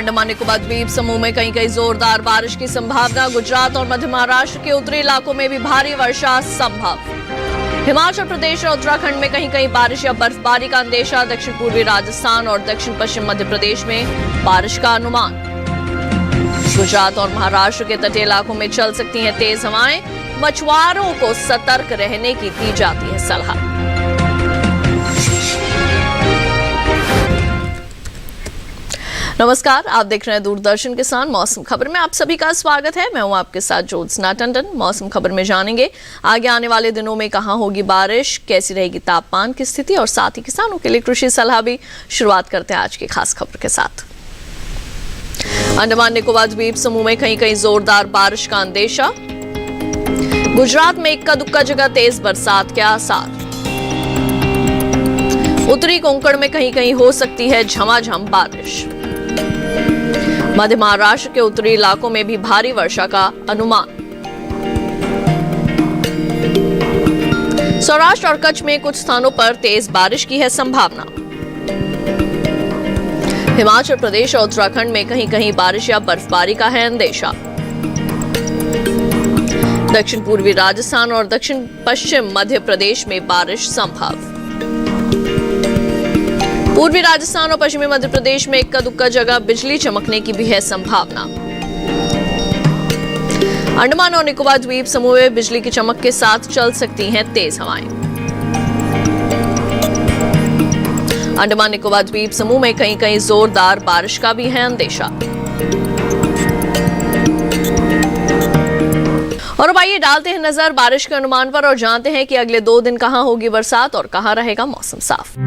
अंडमान निकोबार द्वीप समूह में कहीं कहीं जोरदार बारिश की संभावना। गुजरात और मध्य महाराष्ट्र के उत्तरी इलाकों में भी भारी वर्षा संभव। हिमाचल प्रदेश और उत्तराखंड में कहीं कहीं बारिश या बर्फबारी का अंदेशा। दक्षिण पूर्वी राजस्थान और दक्षिण पश्चिम मध्य प्रदेश में बारिश का अनुमान। गुजरात और महाराष्ट्र के तटीय इलाकों में चल सकती हैं तेज हवाएं। मछुआरों को सतर्क रहने की दी जाती है सलाह। नमस्कार, आप देख रहे हैं दूरदर्शन किसान मौसम खबर में आप सभी का स्वागत है। मैं हूं आपके साथ ज्योत्सना टंडन। मौसम खबर में जानेंगे आगे आने वाले दिनों में कहां होगी बारिश, कैसी रहेगी तापमान की स्थिति और साथ ही किसानों के लिए कृषि सलाह भी। शुरुआत करते हैं आज की खास खबर के साथ। अंडमान निकोबार द्वीप समूह में कहीं कहीं जोरदार बारिश का अंदेशा। गुजरात में इक्का दुक्का जगह तेज बरसात के आसार। उत्तरी कोंकण में कहीं कहीं हो सकती है झमाझम बारिश। मध्य महाराष्ट्र के उत्तरी इलाकों में भी भारी वर्षा का अनुमान। सौराष्ट्र और कच्छ में कुछ स्थानों पर तेज बारिश की है संभावना। हिमाचल प्रदेश और उत्तराखंड में कहीं कहीं बारिश या बर्फबारी का है अंदेशा। दक्षिण पूर्वी राजस्थान और दक्षिण पश्चिम मध्य प्रदेश में बारिश संभव। पूर्वी राजस्थान और पश्चिमी मध्य प्रदेश में इक्का दुक्का जगह बिजली चमकने की भी है संभावना। अंडमान और निकोबार द्वीप समूह में बिजली की चमक के साथ चल सकती हैं तेज हवाएं। अंडमान निकोबार द्वीप समूह में कहीं कहीं जोरदार बारिश का भी है अंदेशा। और अब आइए डालते हैं नजर बारिश के अनुमान पर और जानते हैं कि अगले 2 दिन कहां होगी बरसात और कहां रहेगा मौसम साफ।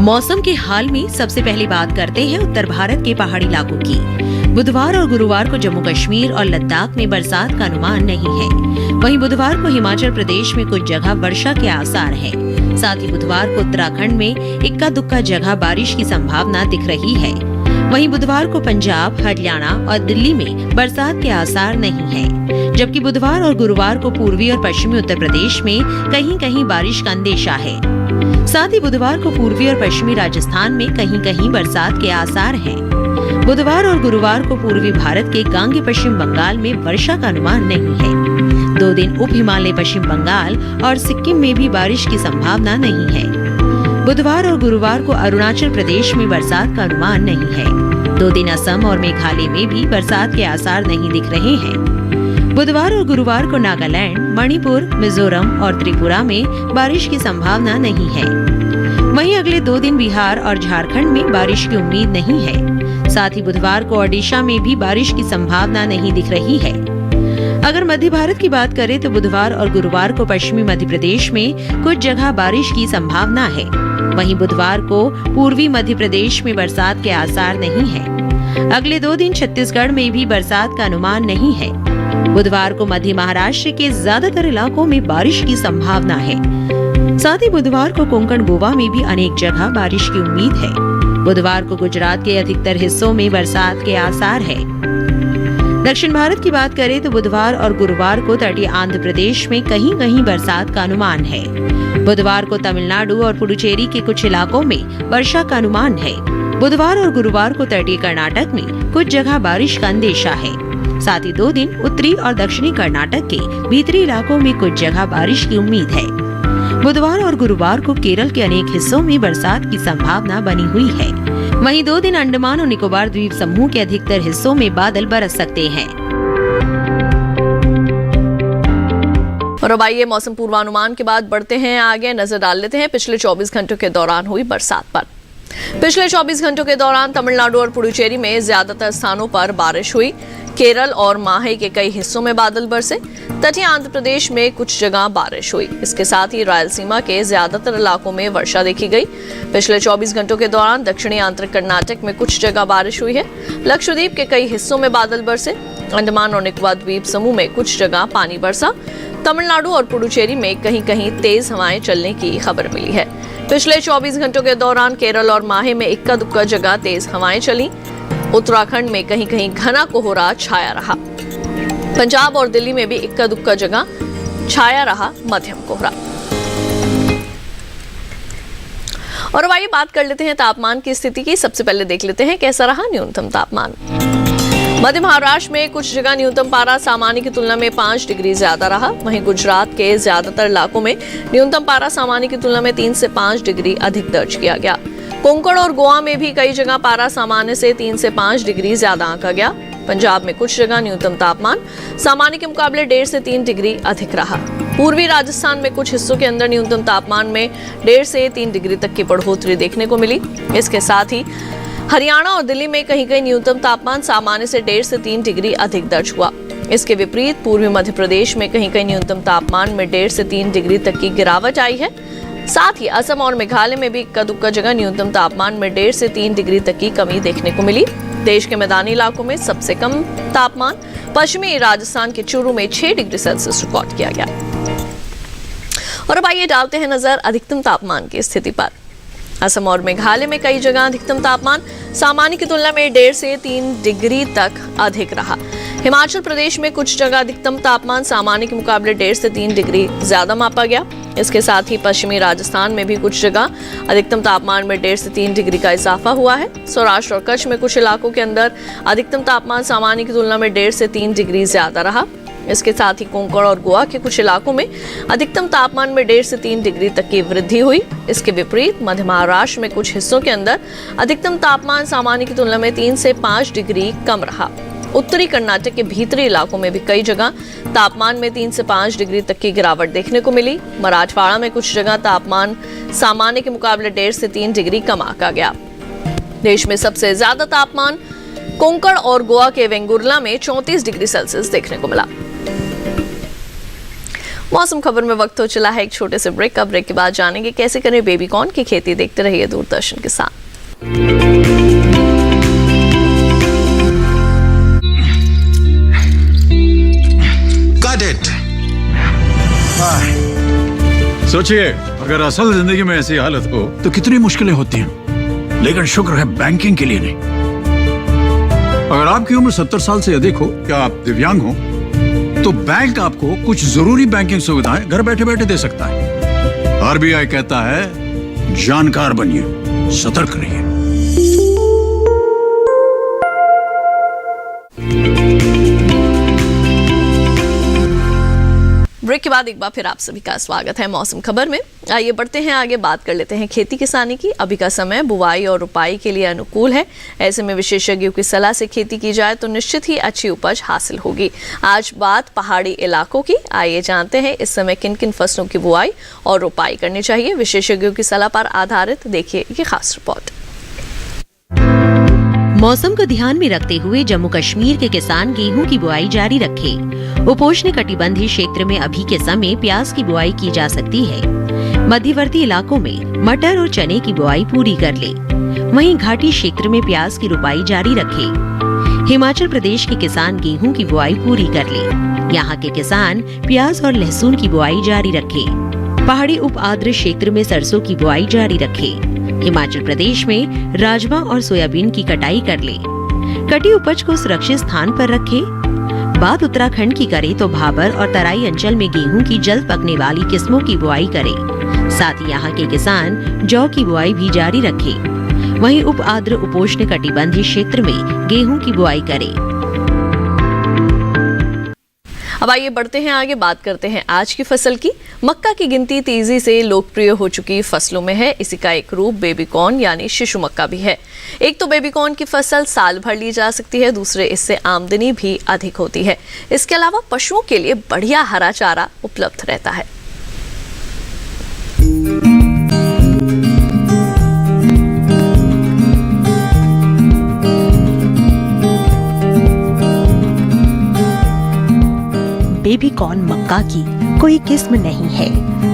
मौसम के हाल में सबसे पहले बात करते हैं उत्तर भारत के पहाड़ी इलाकों की। बुधवार और गुरुवार को जम्मू कश्मीर और लद्दाख में बरसात का अनुमान नहीं है। वहीं बुधवार को हिमाचल प्रदेश में कुछ जगह वर्षा के आसार हैं। साथ ही बुधवार को उत्तराखंड में इक्का दुक्का जगह बारिश की संभावना दिख रही है। वहीं बुधवार को पंजाब, हरियाणा और दिल्ली में बरसात के आसार नहीं है। जबकि बुधवार और गुरुवार को पूर्वी और पश्चिमी उत्तर प्रदेश में कहीं कहीं बारिश का अंदेशा है। साथ ही बुधवार को पूर्वी और पश्चिमी राजस्थान में कहीं कहीं बरसात के आसार हैं। बुधवार और गुरुवार को पूर्वी भारत के गांगे पश्चिम बंगाल में वर्षा का अनुमान नहीं है। 2 दिन उप हिमालय पश्चिम बंगाल और सिक्किम में भी बारिश की संभावना नहीं है। बुधवार और गुरुवार को अरुणाचल प्रदेश में बरसात का अनुमान नहीं है। 2 दिन असम और मेघालय में भी बरसात के आसार नहीं दिख रहे हैं। बुधवार और गुरुवार को नागालैंड, मणिपुर, मिजोरम और त्रिपुरा में बारिश की संभावना नहीं है। वहीं अगले 2 दिन बिहार और झारखंड में बारिश की उम्मीद नहीं है। साथ ही बुधवार को ओडिशा में भी बारिश की संभावना नहीं दिख रही है। अगर मध्य भारत की बात करें तो बुधवार और गुरुवार को पश्चिमी मध्य प्रदेश में कुछ जगह बारिश की संभावना है। वहीं बुधवार को पूर्वी मध्य प्रदेश में बरसात के आसार नहीं है। अगले 2 दिन छत्तीसगढ़ में भी बरसात का अनुमान नहीं है। बुधवार को मध्य महाराष्ट्र के ज्यादातर इलाकों में बारिश की संभावना है। साथ ही बुधवार को कोंकण गोवा में भी अनेक जगह बारिश की उम्मीद है। बुधवार को गुजरात के अधिकतर हिस्सों में बरसात के आसार है। दक्षिण भारत की बात करें तो बुधवार और गुरुवार को तटीय आंध्र प्रदेश में कहीं कहीं बरसात का अनुमान है। बुधवार को तमिलनाडु और पुडुचेरी के कुछ इलाकों में वर्षा का अनुमान है। बुधवार और गुरुवार को तटीय कर्नाटक में कुछ जगह बारिश का अंदेशा है। साथ ही 2 दिन उत्तरी और दक्षिणी कर्नाटक के भीतरी इलाकों में कुछ जगह बारिश की उम्मीद है। बुधवार और गुरुवार को केरल के अनेक हिस्सों में बरसात की संभावना बनी हुई है। वहीं 2 दिन अंडमान और निकोबार द्वीप समूह के अधिकतर हिस्सों में बादल बरस सकते हैं। और अब आइए मौसम पूर्वानुमान के बाद बढ़ते हैं आगे, नजर डाल लेते हैं पिछले 24 घंटों के दौरान हुई बरसात पर। पिछले 24 घंटों के दौरान तमिलनाडु और पुडुचेरी में ज्यादातर स्थानों पर बारिश हुई। केरल और माहे के कई हिस्सों में बादल बरसे। तटीय आंध्र प्रदेश में कुछ जगह बारिश हुई। इसके साथ ही रायलसीमा के ज्यादातर इलाकों में वर्षा देखी गई। पिछले 24 घंटों के दौरान दक्षिणी आंतरिक कर्नाटक में कुछ जगह बारिश हुई है। लक्षद्वीप के कई हिस्सों में बादल बरसे। अंडमान और निकोबार द्वीप समूह में कुछ जगह पानी बरसा। तमिलनाडु और पुडुचेरी में कहीं कहीं तेज हवाएं चलने की खबर मिली है। पिछले 24 घंटों के दौरान केरल और माहे में इक्का दुक्का जगह तेज हवाएं चली। उत्तराखंड में कहीं कहीं घना कोहरा छाया रहा। पंजाब और दिल्ली में भी इक्का दुक्का जगह छाया रहा मध्यम कोहरा। और अब आइए बात कर लेते हैं तापमान की स्थिति की। सबसे पहले देख लेते हैं कैसा रहा न्यूनतम तापमान। मध्य महाराष्ट्र में कुछ जगह न्यूनतम पारा सामान्य की तुलना में 5 डिग्री ज्यादा रहा। वहीं गुजरात के ज्यादातर इलाकों में न्यूनतम पारा सामान्य की तुलना में 3 से 5 डिग्री अधिक दर्ज किया गया। कोंकण और गोवा में भी कई जगह पारा सामान्य से 3 से 5 डिग्री ज्यादा आंका गया। पंजाब में कुछ जगह न्यूनतम तापमान सामान्य के मुकाबले 1.5 से 3 डिग्री अधिक रहा। पूर्वी राजस्थान में कुछ हिस्सों के अंदर न्यूनतम तापमान में 1.5 से 3 डिग्री तक की बढ़ोतरी देखने को मिली। इसके साथ ही हरियाणा और दिल्ली में कहीं कहीं न्यूनतम तापमान सामान्य से 1.5 से 3 डिग्री अधिक दर्ज हुआ। इसके विपरीत पूर्वी मध्य प्रदेश में कहीं कहीं न्यूनतम तापमान में 1.5 से 3 डिग्री तक की गिरावट आई है। साथ ही असम और मेघालय में भी इक्का दुक्का जगह न्यूनतम तापमान में 1.5 से 3 डिग्री तक की कमी देखने को मिली। देश के मैदानी इलाकों में सबसे कम तापमान पश्चिमी राजस्थान के चूरू में 6 डिग्री सेल्सियस रिकॉर्ड किया गया। और अब आइए डालते हैं नजर अधिकतम तापमान की स्थिति पर। असम और मेघालय में कई जगह अधिकतम तापमान सामान्य की तुलना में 1.5 से 3 डिग्री तक अधिक रहा। हिमाचल प्रदेश में कुछ जगह अधिकतम तापमान सामान्य के मुकाबले 1.5 से 3 डिग्री ज्यादा मापा गया। इसके साथ ही पश्चिमी राजस्थान में भी कुछ जगह अधिकतम तापमान में 1.5 से 3 डिग्री का इजाफा हुआ है। सौराष्ट्र और कच्छ में कुछ इलाकों के अंदर अधिकतम तापमान सामान्य की तुलना में 1.5 से 3 डिग्री ज्यादा रहा। इसके साथ ही कोंकण और गोवा के कुछ इलाकों में अधिकतम तापमान में 1.5 से 3 डिग्री तक की वृद्धि हुई। इसके विपरीत मध्य महाराष्ट्र में कुछ हिस्सों के अंदर अधिकतम तापमान सामान्य की तुलना में 3 से 5 डिग्री कम रहा। उत्तरी कर्नाटक के भीतरी इलाकों में भी कई जगह तापमान में 3 से 5 डिग्री तक की गिरावट देखने को मिली। मराठवाड़ा में कुछ जगह तापमान सामान्य के मुकाबले 1.5 से 3 डिग्री कम आंका गया। देश में सबसे ज्यादा तापमान कोंकण और गोवा के वेंगुर्ला में 34 डिग्री सेल्सियस देखने को मिला। मौसम खबर में वक्त हो चला है एक छोटे से ब्रेक का। ब्रेक के बाद जानेंगे कैसे करें बेबी कॉर्न की खेती। देखते रहिए दूरदर्शन के साथ। Got it. सोचिए अगर असल जिंदगी में ऐसी हालत हो तो कितनी मुश्किलें होती हैं, लेकिन शुक्र है बैंकिंग के लिए नहीं। अगर आपकी उम्र 70 साल से अधिक हो या आप दिव्यांग हो तो बैंक आपको कुछ जरूरी बैंकिंग सुविधाएं घर बैठे बैठे दे सकता है। आरबीआई कहता है जानकार बनिए, सतर्क रहिए। ब्रेक के बाद एक बार फिर आप सभी का स्वागत है मौसम खबर में। आइए बढ़ते हैं आगे, बात कर लेते हैं खेती किसानी की। अभी का समय बुवाई और रुपाई के लिए अनुकूल है। ऐसे में विशेषज्ञों की सलाह से खेती की जाए तो निश्चित ही अच्छी उपज हासिल होगी। आज बात पहाड़ी इलाकों की। आइए जानते हैं इस समय किन किन फसलों की बुआई और रुपाई करनी चाहिए। विशेषज्ञों की सलाह पर आधारित देखिए ये खास रिपोर्ट। मौसम को ध्यान में रखते हुए जम्मू कश्मीर के किसान गेहूं की बुआई जारी रखें। उपोष्ण कटिबंधीय क्षेत्र में अभी के समय प्याज की बुआई की जा सकती है। मध्यवर्ती इलाकों में मटर और चने की बुआई पूरी कर ले। वहीं घाटी क्षेत्र में प्याज की रुपाई जारी रखें। हिमाचल प्रदेश के किसान गेहूं की बुआई पूरी कर ले। यहाँ के किसान प्याज और लहसुन की बुआई जारी रखें। पहाड़ी उप आर्द्र क्षेत्र में सरसों की बुआई जारी रखें। हिमाचल प्रदेश में राजमा और सोयाबीन की कटाई कर ले। कटी उपज को सुरक्षित स्थान पर रखें। बात उत्तराखंड की करें तो भाबर और तराई अंचल में गेहूं की जल्द पकने वाली किस्मों की बुआई करें। साथ ही यहाँ के किसान जौ की बुआई भी जारी रखें। वहीं उप आर्द्र उपोष्ण कटिबंधीय क्षेत्र में गेहूं की बुआई करें। अब आइए बढ़ते हैं आगे, बात करते हैं आज की फसल की। मक्का की गिनती तेजी से लोकप्रिय हो चुकी फसलों में है। इसी का एक रूप बेबी कॉर्न यानी शिशु मक्का भी है। एक तो बेबी कॉर्न की फसल साल भर ली जा सकती है, दूसरे इससे आमदनी भी अधिक होती है। इसके अलावा पशुओं के लिए बढ़िया हरा चारा उपलब्ध रहता है। बेबी कॉर्न मक्का की कोई किस्म नहीं है,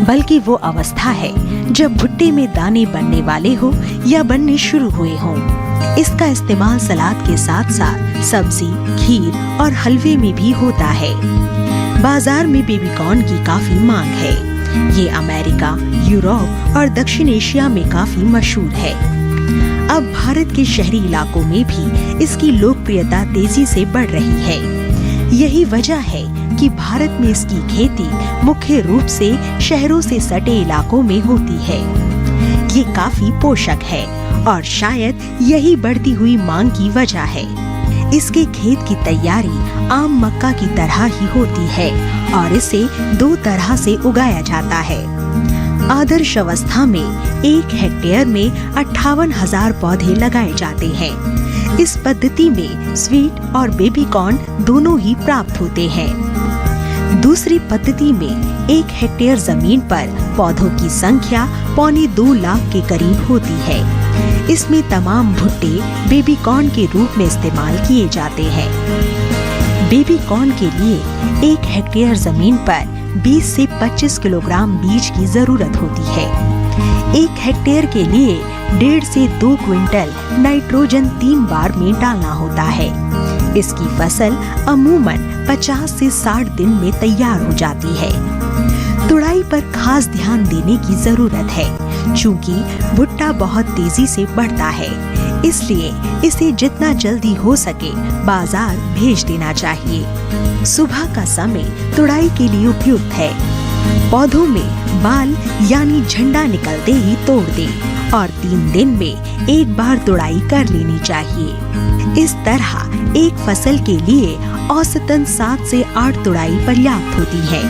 बल्कि वो अवस्था है जब भुट्टे में दाने बनने वाले हो या बनने शुरू हुए हों। इसका इस्तेमाल सलाद के साथ साथ सब्जी, खीर और हलवे में भी होता है। बाजार में बेबी कॉर्न की काफी मांग है। ये अमेरिका, यूरोप और दक्षिण एशिया में काफी मशहूर है। अब भारत के शहरी इलाकों में भी इसकी लोकप्रियता तेजी से बढ़ रही है। यही वजह है कि भारत में इसकी खेती मुख्य रूप से शहरों से सटे इलाकों में होती है। ये काफी पोषक है और शायद यही बढ़ती हुई मांग की वजह है। इसके खेत की तैयारी आम मक्का की तरह ही होती है और इसे 2 तरह से उगाया जाता है। आदर्श अवस्था में 1 हेक्टेयर में 58,000 पौधे लगाए जाते हैं। इस पद्धति में स्वीट और बेबी कॉर्न दोनों ही प्राप्त होते हैं। दूसरी पद्धति में 1 हेक्टेयर जमीन पर पौधों की संख्या 2.25 लाख के करीब होती है। इसमें तमाम भुट्टे बेबी कॉर्न के रूप में इस्तेमाल किए जाते हैं। बेबी कॉर्न के लिए 1 हेक्टेयर जमीन पर 20 से 25 किलोग्राम बीज की जरूरत होती है। 1 हेक्टेयर के लिए 1.5 से 2 क्विंटल नाइट्रोजन 3 बार में डालना होता है। इसकी फसल अमूमन 50 से 60 दिन में तैयार हो जाती है। तुड़ाई पर खास ध्यान देने की जरूरत है, चूँकि भुट्टा बहुत तेजी से बढ़ता है, इसलिए इसे जितना जल्दी हो सके बाजार भेज देना चाहिए। सुबह का समय तुड़ाई के लिए उपयुक्त है। पौधों में बाल यानी झंडा निकलते ही तोड़ दें और 3 दिन में 1 बार तुड़ाई कर लेनी चाहिए। इस तरह एक फसल के लिए औसतन 7 से 8 तुड़ाई पर्याप्त होती है।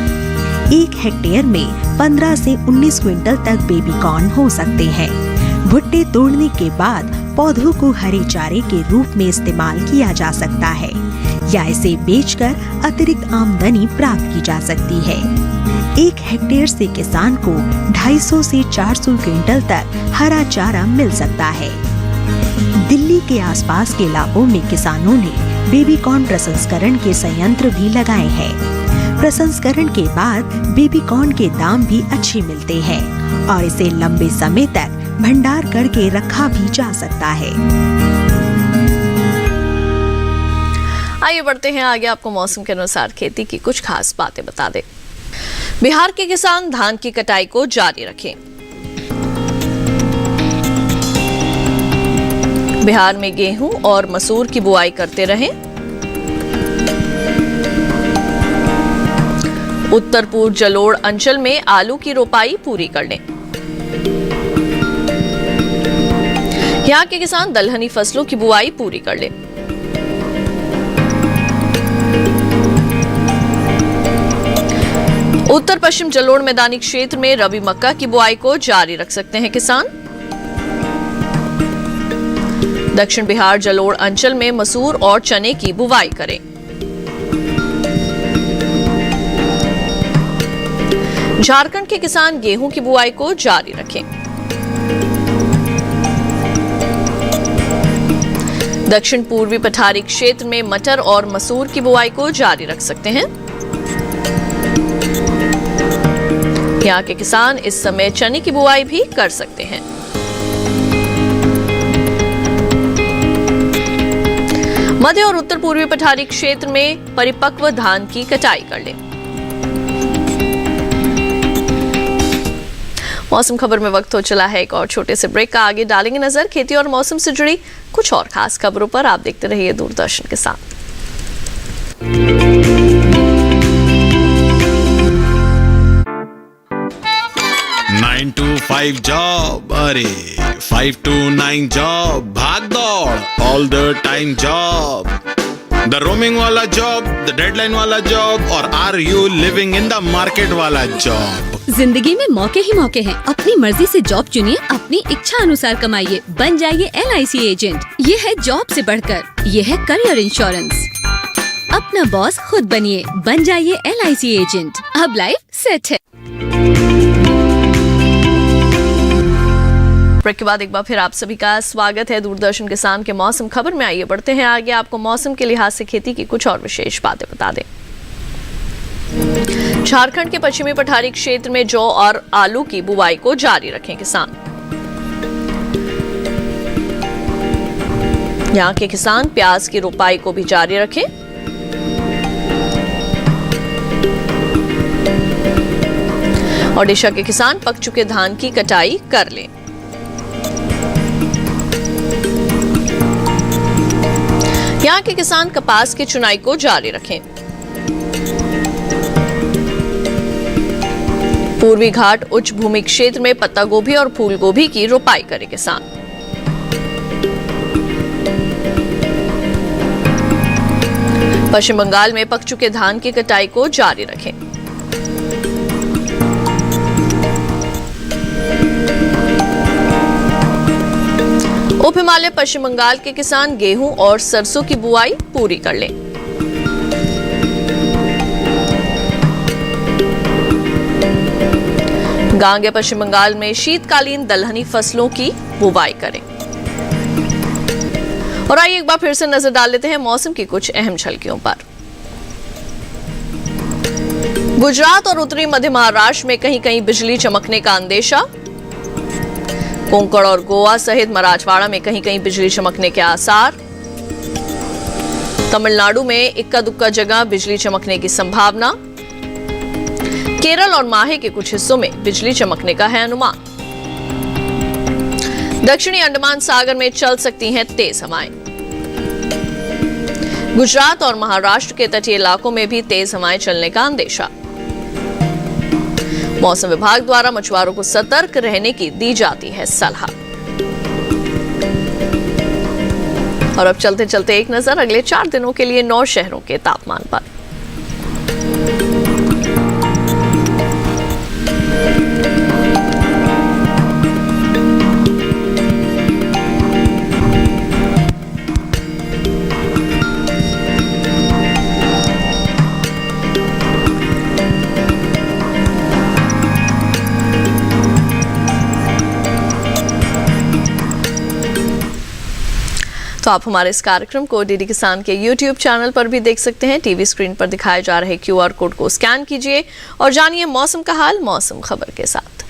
1 हेक्टेयर में 15 से 19 क्विंटल तक बेबी कॉर्न हो सकते हैं। भुट्टे तोड़ने के बाद पौधों को हरे चारे के रूप में इस्तेमाल किया जा सकता है या इसे बेचकर अतिरिक्त आमदनी प्राप्त की जा सकती है। 1 हेक्टेयर से किसान को 250 से 400 क्विंटल तक हरा चारा मिल सकता है। दिल्ली के आसपास के इलाकों में किसानों ने बेबी कॉर्न प्रसंस्करण के संयंत्र भी लगाए हैं। प्रसंस्करण के बाद बेबी कॉर्न के दाम भी अच्छे मिलते हैं और इसे लंबे समय तक भंडार करके रखा भी जा सकता है। आइए बढ़ते हैं आगे, आपको मौसम के अनुसार खेती की कुछ खास बातें बता दें। बिहार के किसान धान की कटाई को जारी रखें। बिहार में गेहूं और मसूर की बुआई करते रहें। उत्तर पूर्व जलोढ़ अंचल में आलू की रोपाई पूरी कर लें। यहां के किसान दलहनी फसलों की बुआई पूरी कर लें। उत्तर पश्चिम जलोढ़ मैदानी क्षेत्र में रबी मक्का की बुआई को जारी रख सकते हैं किसान। दक्षिण बिहार जलोढ़ अंचल में मसूर और चने की बुआई करें। झारखंड के किसान गेहूं की बुआई को जारी रखें। दक्षिण पूर्वी पठारी क्षेत्र में मटर और मसूर की बुआई को जारी रख सकते हैं। यहाँ के किसान इस समय चने की बुआई भी कर सकते हैं। मध्य और उत्तर पूर्वी पठारी क्षेत्र में परिपक्व धान की कटाई कर लें। मौसम खबर में वक्त हो चला है एक और छोटे से ब्रेक का। आगे डालेंगे नजर खेती और मौसम से जुड़ी कुछ और खास खबरों पर। आप देखते रहिए दूरदर्शन के साथ। 9 to 5 जॉब, अरे 5 to 9 जॉब, भाग दौड़ all the time job, the roaming वाला जॉब, द डेडलाइन वाला जॉब और are you living in the market वाला जॉब। जिंदगी में मौके ही मौके हैं। अपनी मर्जी से जॉब चुनिए, अपनी इच्छा अनुसार कमाइए, बन जाइए LIC एजेंट। ये है जॉब से बढ़कर, ये है करियर इंश्योरेंस। अपना बॉस खुद बनिए, बन जाइए LIC एजेंट। अब लाइफ सेट है। ब्रेक के बाद एक बार फिर आप सभी का स्वागत है दूरदर्शन किसान के मौसम खबर में। आइए बढ़ते हैं आगे, आपको मौसम के लिहाज से खेती की कुछ और विशेष बातें बता दें। झारखंड के पश्चिमी पठारी क्षेत्र में जौ और आलू की बुआई को जारी रखें किसान। यहाँ के किसान प्याज की रोपाई को भी जारी रखें। ओडिशा के किसान पक चुके धान की कटाई कर लें। यहाँ के किसान कपास की चुनाई को जारी रखें। पूर्वी घाट उच्च भूमि क्षेत्र में पत्ता गोभी और फूल गोभी की रोपाई करे किसान। पश्चिम बंगाल में पक चुके धान की कटाई को जारी रखें। उप हिमालय पश्चिम बंगाल के किसान गेहूं और सरसों की बुआई पूरी कर लें। गांगे पश्चिम बंगाल में शीतकालीन दलहनी फसलों की बुवाई करें। और आइए एक बार फिर से नजर डाल लेते हैं मौसम की कुछ अहम झलकियों पर। गुजरात और उत्तरी मध्य महाराष्ट्र में कहीं कहीं बिजली चमकने का अंदेशा। कोंकण और गोवा सहित मराठवाड़ा में कहीं कहीं बिजली चमकने के आसार। तमिलनाडु में इक्का दुक्का जगह बिजली चमकने की संभावना। केरल और माहे के कुछ हिस्सों में बिजली चमकने का है अनुमान। दक्षिणी अंडमान सागर में चल सकती हैं तेज हवाएं। गुजरात और महाराष्ट्र के तटीय इलाकों में भी तेज हवाएं चलने का अंदेशा। मौसम विभाग द्वारा मछुआरों को सतर्क रहने की दी जाती है सलाह। और अब चलते चलते एक नजर अगले 4 दिनों के लिए 9 शहरों के तापमान पर। तो आप हमारे इस कार्यक्रम को डीडी किसान के YouTube चैनल पर भी देख सकते हैं। टीवी स्क्रीन पर दिखाए जा रहे QR कोड को स्कैन कीजिए और जानिए मौसम का हाल मौसम खबर के साथ।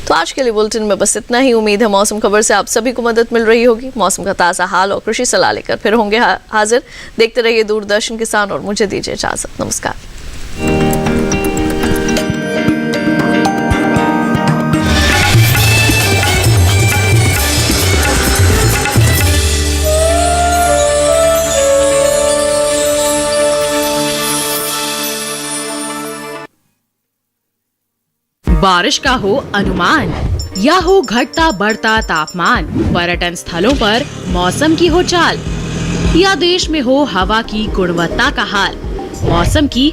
तो आज के लिए बुलेटिन में बस इतना ही। उम्मीद है मौसम खबर से आप सभी को मदद मिल रही होगी। मौसम का ताज़ा हाल और कृषि सलाह लेकर फिर होंगे हाजिर। देखते रहिए दूरदर्शन किसान और मुझे दीजिए इजाजत। नमस्कार। बारिश का हो अनुमान या हो घटता बढ़ता तापमान, पर्यटन स्थलों पर मौसम की हो चाल या देश में हो हवा की गुणवत्ता का हाल, मौसम की